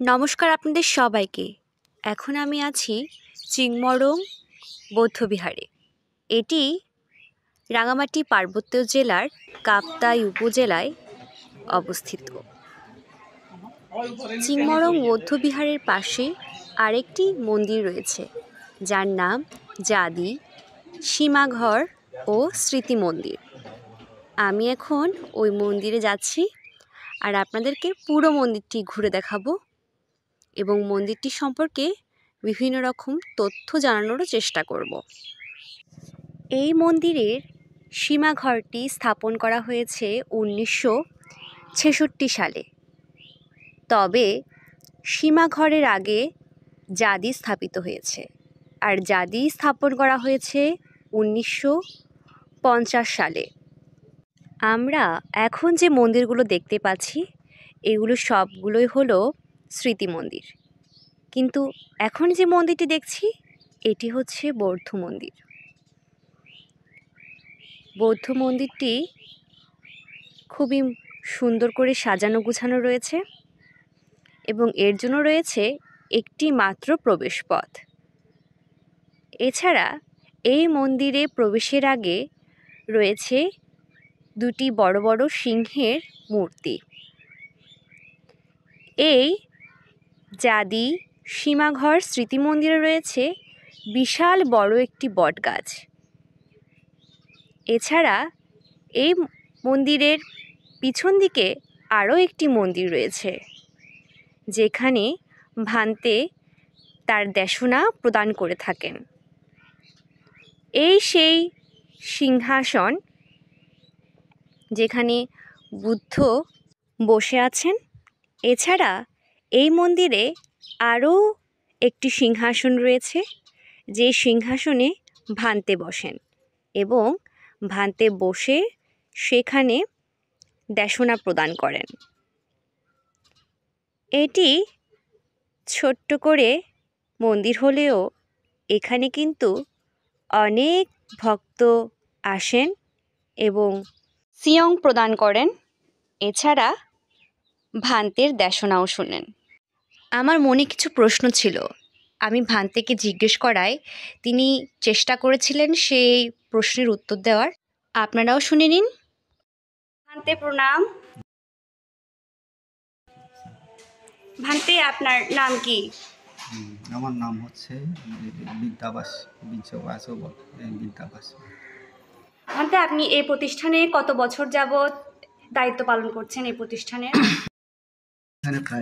নমস্কার আপনাদের সবাইকে। এখন আমি আছি চিংমরং বৌদ্ধবিহারে। এটি রাঙামাটি পার্বত্য জেলার কাপ্তাই উপজেলায় অবস্থিত। চিংমরং বৌদ্ধবিহারের পাশে আরেকটি মন্দির রয়েছে, যার নাম জাদি সীমাঘর ও স্মৃতি মন্দির। আমি এখন ওই মন্দিরে যাচ্ছি আর আপনাদেরকে পুরো মন্দিরটি ঘুরে দেখাবো এবং মন্দিরটি সম্পর্কে বিভিন্ন রকম তথ্য জানানোরও চেষ্টা করব। এই মন্দিরের সীমাঘরটি স্থাপন করা হয়েছে 1966 সালে। তবে সীমাঘরের আগে জাদি স্থাপিত হয়েছে, আর জাদি স্থাপন করা হয়েছে 1950 সালে। আমরা এখন যে মন্দিরগুলো দেখতে পাচ্ছি এগুলো সবগুলোই হলো স্মৃতি মন্দির, কিন্তু এখন যে মন্দিরটি দেখছি এটি হচ্ছে বৌদ্ধ মন্দির। বৌদ্ধ মন্দিরটি খুবই সুন্দর করে সাজানো গুছানো রয়েছে এবং এর জন্য রয়েছে একটি মাত্র প্রবেশ পথ। এছাড়া এই মন্দিরে প্রবেশের আগে রয়েছে দুটি বড় বড় সিংহের মূর্তি। এই জাদি সীমাঘর স্মৃতি মন্দিরে রয়েছে বিশাল বড় একটি বটগাছ। এছাড়া এই মন্দিরের পিছন দিকে আরও একটি মন্দির রয়েছে, যেখানে ভান্তে তার দেশনা প্রদান করে থাকেন। এই সেই সিংহাসন যেখানে বুদ্ধ বসে আছেন। এছাড়া এই মন্দিরে আরও একটি সিংহাসন রয়েছে, যে সিংহাসনে ভান্তে বসেন এবং ভান্তে বসে সেখানে দেশনা প্রদান করেন। এটি ছোট্ট করে মন্দির হলেও এখানে কিন্তু অনেক ভক্ত আসেন এবং সিয়ং প্রদান করেন। এছাড়া ভান্তের দেশনাও শোনেন। আমার মনে কিছু প্রশ্ন ছিল, আমি ভান্তেকে জিজ্ঞেস করায় তিনি চেষ্টা করেছিলেন সেই প্রশ্নের উত্তর দেওয়ার। আপনারাও শুনে নিন। ভান্তে প্রণাম। ভান্তে, আপনার নাম কি? আমার নাম হচ্ছে বিদ্যাবাস বিদ্যাবাস। ভান্তে, আপনি এই প্রতিষ্ঠানে কত বছর যাবৎ দায়িত্ব পালন করছেন এই প্রতিষ্ঠানে? এখানে প্রায়